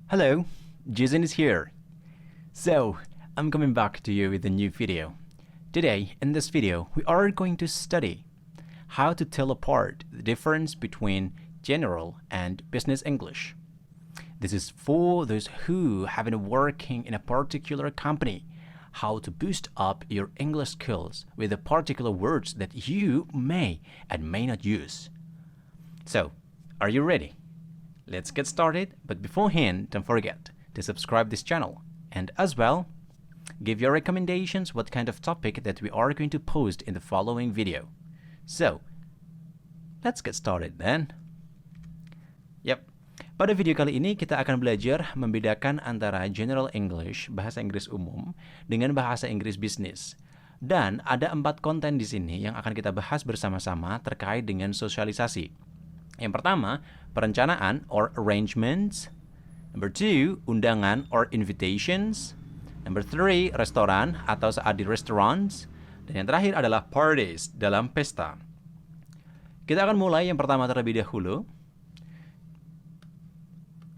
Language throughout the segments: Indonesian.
Hello, Jason is here. So, I'm coming back to you with a new video. Today, in this video, we are going to study how to tell apart the difference between general and business English. This is for those who have been working in a particular company, how to boost up your English skills with the particular words that you may and may not use. So, are you ready? Let's get started, but beforehand, don't forget to subscribe this channel and as well, give your recommendations what kind of topic that we are going to post in the following video. So, let's get started then. Yep, pada video kali ini kita akan belajar membedakan antara General English, bahasa Inggris umum, dengan bahasa Inggris bisnis. Dan ada 4 konten di sini yang akan kita bahas bersama-sama terkait dengan sosialisasi. Yang pertama, perencanaan or arrangements. Number 2, undangan or invitations. Number 3, restoran atau saat di restaurants. Dan yang terakhir adalah parties, dalam pesta. Kita akan mulai yang pertama terlebih dahulu.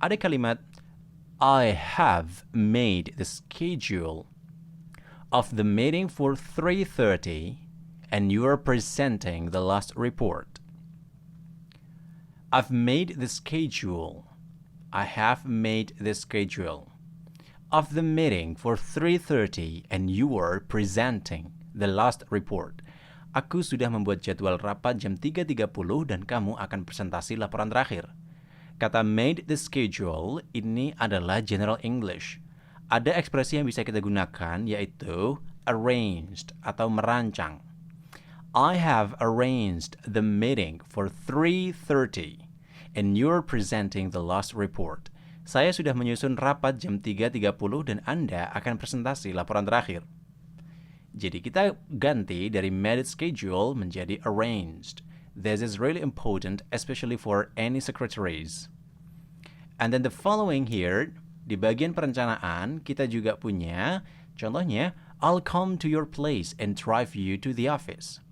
Ada kalimat, I have made the schedule of the meeting for 3:30 and you are presenting the last report. I've made the schedule. I have made the schedule of the meeting for 3:30 and you are presenting the last report. Aku sudah membuat jadwal rapat jam 3.30 dan kamu akan presentasi laporan terakhir. Kata made the schedule ini adalah General English. Ada ekspresi yang bisa kita gunakan yaitu arranged atau merancang. I have arranged the meeting for 3:30 and you're presenting the last report. Saya sudah menyusun rapat jam 3.30 dan Anda akan presentasi laporan terakhir. Jadi kita ganti dari made schedule menjadi arranged. This is really important especially for any secretaries. And then the following here, di bagian perencanaan kita juga punya contohnya, I'll come to your place and drive you to the office.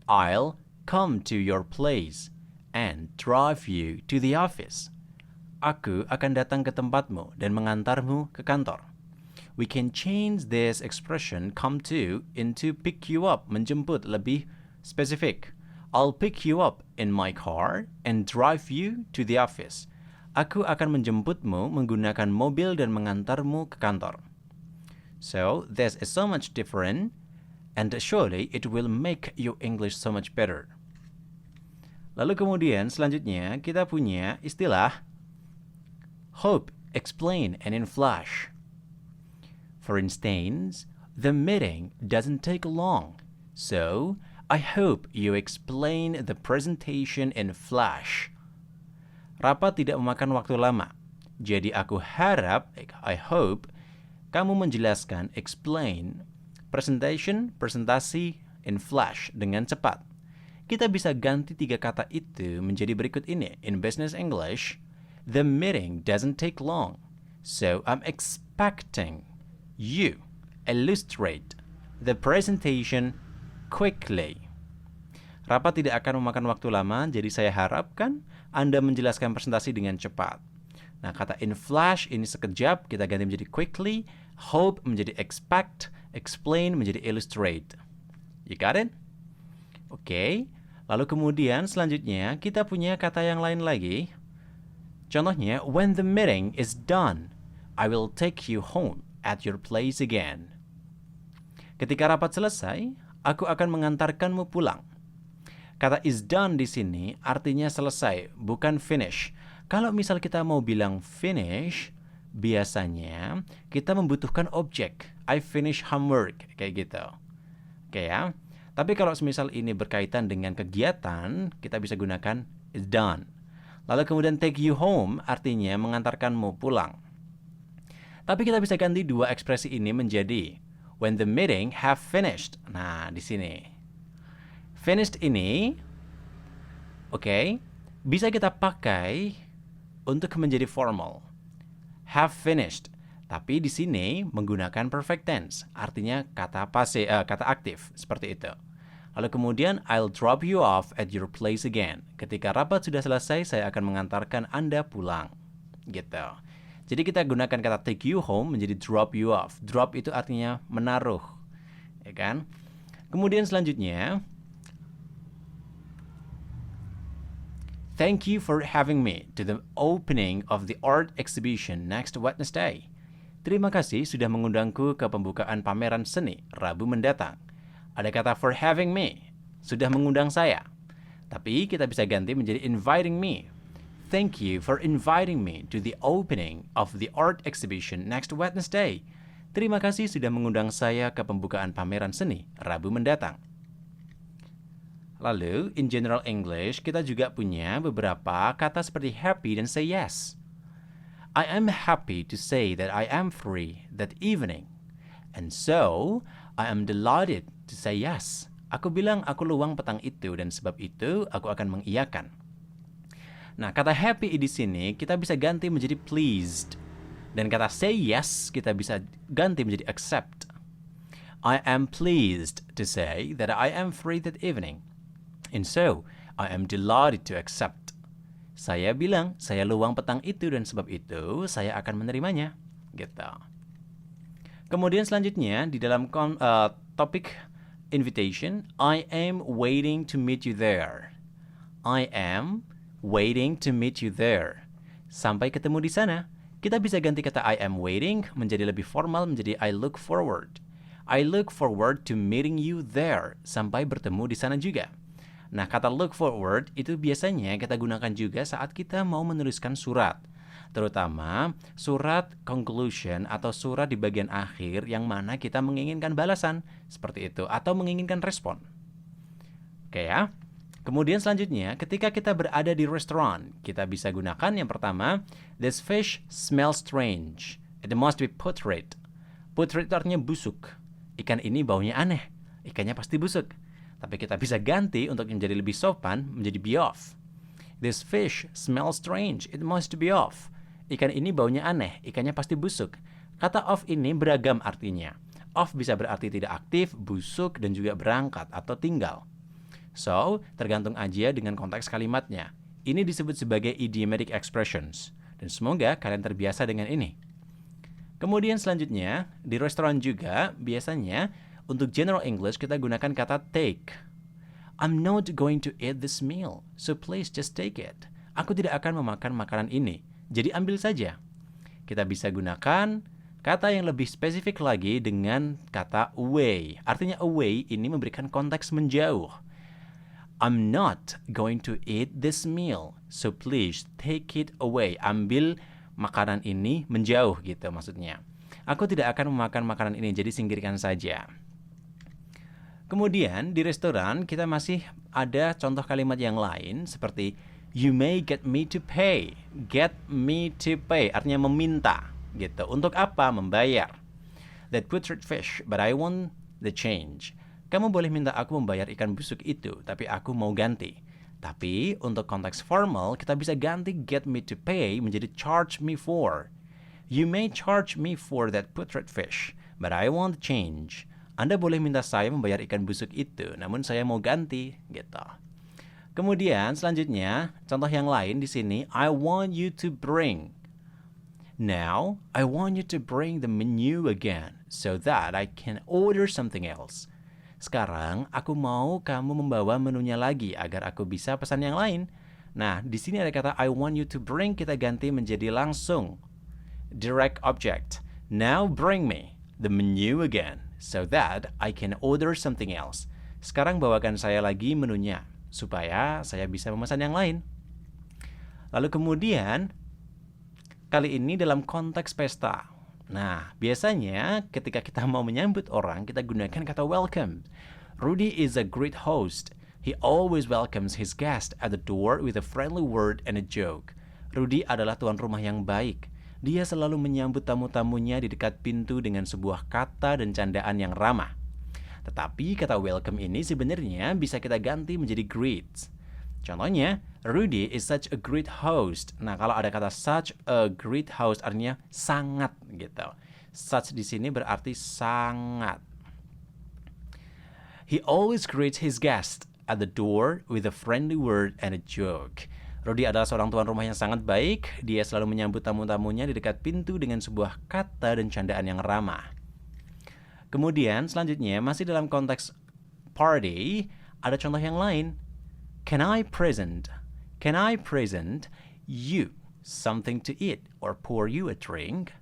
I'll come to your place and drive you to the office. Aku akan datang ke tempatmu dan mengantarmu ke kantor. We can change this expression come to into pick you up, menjemput lebih spesifik. I'll pick you up in my car and drive you to the office. Aku akan menjemputmu menggunakan mobil dan mengantarmu ke kantor. So, this is so much different. And surely it will make your English so much better. Lalu kemudian selanjutnya kita punya istilah hope, explain, and in flash. For instance, the meeting doesn't take long, so I hope you explain the presentation in flash. Rapat tidak memakan waktu lama, jadi aku harap, I hope, kamu menjelaskan, explain, presentasi in flash dengan cepat. Kita bisa ganti 3 kata itu menjadi berikut ini. In business English, the meeting doesn't take long, so I'm expecting you illustrate the presentation quickly. Rapat tidak akan memakan waktu lama, jadi saya harapkan Anda menjelaskan presentasi dengan cepat. Nah, kata in flash ini sekejap, kita ganti menjadi quickly, hope menjadi expect, explain menjadi illustrate. You got it? Oke. Lalu kemudian selanjutnya kita punya kata yang lain lagi. Contohnya, when the meeting is done, I will take you home at your place again. Ketika rapat selesai, aku akan mengantarkanmu pulang. Kata is done di sini artinya selesai, bukan finish. Kalau misal kita mau bilang finish, biasanya kita membutuhkan objek. I finish homework, kayak gitu. Oke ya. Tapi kalau semisal ini berkaitan dengan kegiatan, kita bisa gunakan is done. Lalu kemudian take you home artinya mengantarkanmu pulang. Tapi kita bisa ganti 2 ekspresi ini menjadi when the meeting have finished. Nah, di sini. Finished ini, oke, bisa kita pakai untuk menjadi formal. Have finished. Tapi di sini menggunakan perfect tense, artinya kata aktif, seperti itu. Lalu kemudian, I'll drop you off at your place again. Ketika rapat sudah selesai, saya akan mengantarkan Anda pulang. Gitu. Jadi kita gunakan kata take you home menjadi drop you off. Drop itu artinya menaruh, ya kan? Kemudian selanjutnya, thank you for having me to the opening of the art exhibition next Wednesday. Terima kasih sudah mengundangku ke pembukaan pameran seni Rabu mendatang. Ada kata for having me, sudah mengundang saya. Tapi kita bisa ganti menjadi inviting me. Thank you for inviting me to the opening of the art exhibition next Wednesday. Terima kasih sudah mengundang saya ke pembukaan pameran seni Rabu mendatang. Lalu, in general English, kita juga punya beberapa kata seperti happy dan say yes. I am happy to say that I am free that evening. And so, I am delighted to say yes. Aku bilang aku luang petang itu dan sebab itu aku akan mengiyakan. Nah, kata happy di sini kita bisa ganti menjadi pleased. Dan kata say yes kita bisa ganti menjadi accept. I am pleased to say that I am free that evening. And so, I am delighted to accept. Saya bilang saya luang petang itu dan sebab itu saya akan menerimanya. Gitu. Kemudian selanjutnya di dalam topik invitation, I am waiting to meet you there. I am waiting to meet you there. Sampai ketemu di sana. Kita bisa ganti kata I am waiting menjadi lebih formal menjadi I look forward. I look forward to meeting you there. Sampai bertemu di sana juga. Nah, kata look forward itu biasanya kita gunakan juga saat kita mau menuliskan surat. Terutama surat conclusion atau surat di bagian akhir yang mana kita menginginkan balasan. Seperti itu. Atau menginginkan respon. Oke ya. Kemudian selanjutnya, ketika kita berada di restoran, kita bisa gunakan yang pertama, this fish smells strange. It must be putrid. Putrid itu artinya busuk. Ikan ini baunya aneh. Ikannya pasti busuk. Tapi kita bisa ganti untuk menjadi lebih sopan, menjadi be off. This fish smells strange. It must be off. Ikan ini baunya aneh. Ikannya pasti busuk. Kata off ini beragam artinya. Off bisa berarti tidak aktif, busuk, dan juga berangkat atau tinggal. So, tergantung aja dengan konteks kalimatnya. Ini disebut sebagai idiomatic expressions. Dan semoga kalian terbiasa dengan ini. Kemudian selanjutnya, di restoran juga, biasanya untuk general English kita gunakan kata take. I'm not going to eat this meal, so please just take it. Aku tidak akan memakan makanan ini, jadi ambil saja. Kita bisa gunakan kata yang lebih spesifik lagi dengan kata away. Artinya away ini memberikan konteks menjauh. I'm not going to eat this meal, so please take it away. Ambil makanan ini menjauh gitu maksudnya. Aku tidak akan memakan makanan ini, jadi singkirkan saja. Kemudian di restoran kita masih ada contoh kalimat yang lain seperti you may get me to pay. Get me to pay artinya meminta gitu. Untuk apa? Membayar. That putrid fish, but I want the change. Kamu boleh minta aku membayar ikan busuk itu, tapi aku mau ganti. Tapi untuk konteks formal, kita bisa ganti get me to pay menjadi charge me for. You may charge me for that putrid fish, but I want change. Anda boleh minta saya membayar ikan busuk itu, namun saya mau ganti, gitu. Kemudian selanjutnya, contoh yang lain di sini, I want you to bring. Now, I want you to bring the menu again, so that I can order something else. Sekarang, aku mau kamu membawa menunya lagi agar aku bisa pesan yang lain. Nah, di sini ada kata I want you to bring, kita ganti menjadi langsung. Direct object. Now bring me the menu again, so that I can order something else. Sekarang bawakan saya lagi menunya, supaya saya bisa memesan yang lain. Lalu kemudian, kali ini dalam konteks pesta. Nah, biasanya ketika kita mau menyambut orang, kita gunakan kata welcome. Rudy is a great host. He always welcomes his guest at the door with a friendly word and a joke. Rudy adalah tuan rumah yang baik. Dia selalu menyambut tamu-tamunya di dekat pintu dengan sebuah kata dan candaan yang ramah. Tetapi kata welcome ini sebenarnya bisa kita ganti menjadi greet. Contohnya, Rudy is such a great host. Nah, kalau ada kata such a great host artinya sangat gitu. Such di sini berarti sangat. He always greets his guest at the door with a friendly word and a joke. Rudy adalah seorang tuan rumah yang sangat baik. Dia selalu menyambut tamu-tamunya di dekat pintu dengan sebuah kata dan candaan yang ramah. Kemudian selanjutnya masih dalam konteks party, ada contoh yang lain. Can I present you something to eat or pour you a drink?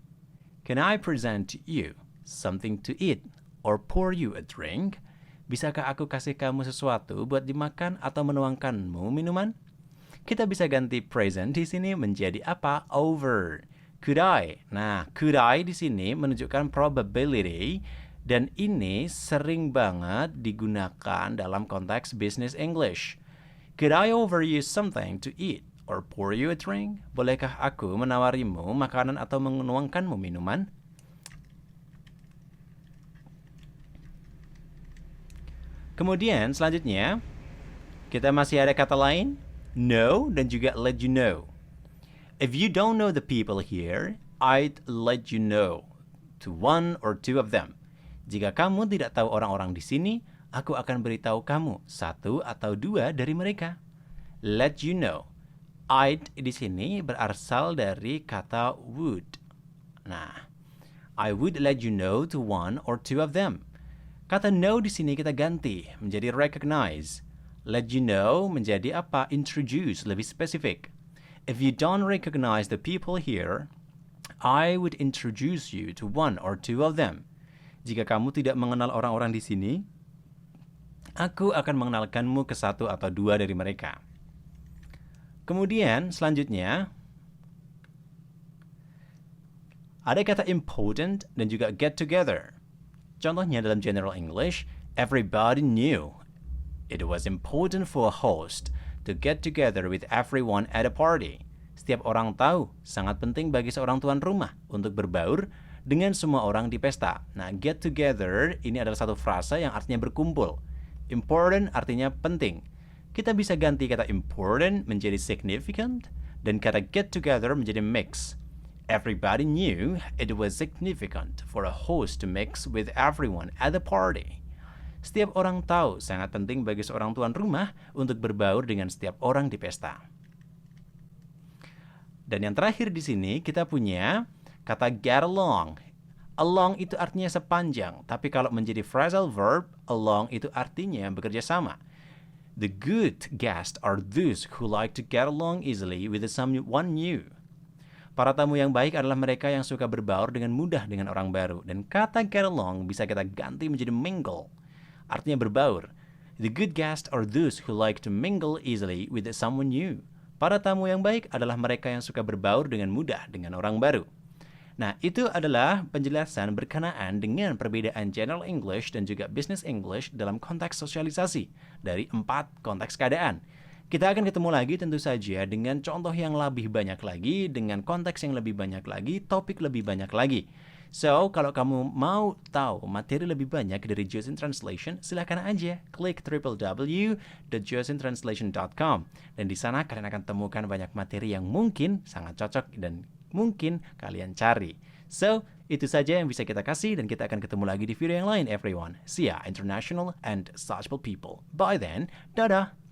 Can I present you something to eat or pour you a drink? Bisakah aku kasih kamu sesuatu buat dimakan atau menuangkanmu minuman? Kita bisa ganti present di sini menjadi apa? Over. Could I? Nah, could I di sini menunjukkan probability dan ini sering banget digunakan dalam konteks business English. Could I offer you something to eat or pour you a drink? Bolehkah aku menawarimu makanan atau menuangkanmu minuman? Kemudian selanjutnya kita masih ada kata lain, know dan juga let you know. If you don't know the people here, I'd let you know to one or two of them. Jika kamu tidak tahu orang-orang di sini, aku akan beritahu kamu satu atau dua dari mereka. Let you know. I'd di sini berasal dari kata would. Nah, I would let you know to one or two of them. Kata know di sini kita ganti menjadi recognize. Let you know menjadi apa? Introduce, lebih spesifik. If you don't recognize the people here, I would introduce you to one or two of them. Jika kamu tidak mengenal orang-orang di sini, aku akan mengenalkanmu ke satu atau dua dari mereka. Kemudian selanjutnya ada kata important dan juga get together. Contohnya dalam General English, everybody knew it was important for a host to get together with everyone at a party. Setiap orang tahu sangat penting bagi seorang tuan rumah untuk berbaur dengan semua orang di pesta. Nah, get together ini adalah satu frasa yang artinya berkumpul. Important artinya penting. Kita bisa ganti kata important menjadi significant dan kata get together menjadi mix. Everybody knew it was significant for a host to mix with everyone at the party. Setiap orang tahu sangat penting bagi seorang tuan rumah untuk berbaur dengan setiap orang di pesta. Dan yang terakhir di sini kita punya kata get along. Along itu artinya sepanjang, tapi kalau menjadi phrasal verb, along itu artinya bekerja sama. The good guests are those who like to get along easily with someone new. Para tamu yang baik adalah mereka yang suka berbaur dengan mudah dengan orang baru. Dan kata get along bisa kita ganti menjadi mingle. Artinya berbaur. The good guests are those who like to mingle easily with someone new. Para tamu yang baik adalah mereka yang suka berbaur dengan mudah dengan orang baru. Nah, itu adalah penjelasan berkenaan dengan perbedaan General English dan juga Business English dalam konteks sosialisasi dari 4 konteks keadaan. Kita akan ketemu lagi tentu saja dengan contoh yang lebih banyak lagi, dengan konteks yang lebih banyak lagi, topik lebih banyak lagi. So, kalau kamu mau tahu materi lebih banyak dari Josin Translation, silakan aja klik www.josintranslation.com. Dan di sana kalian akan temukan banyak materi yang mungkin sangat cocok dan mungkin kalian cari. So, itu saja yang bisa kita kasih dan kita akan ketemu lagi di video yang lain, everyone. See ya, international and sociable people. Bye then. Dadah!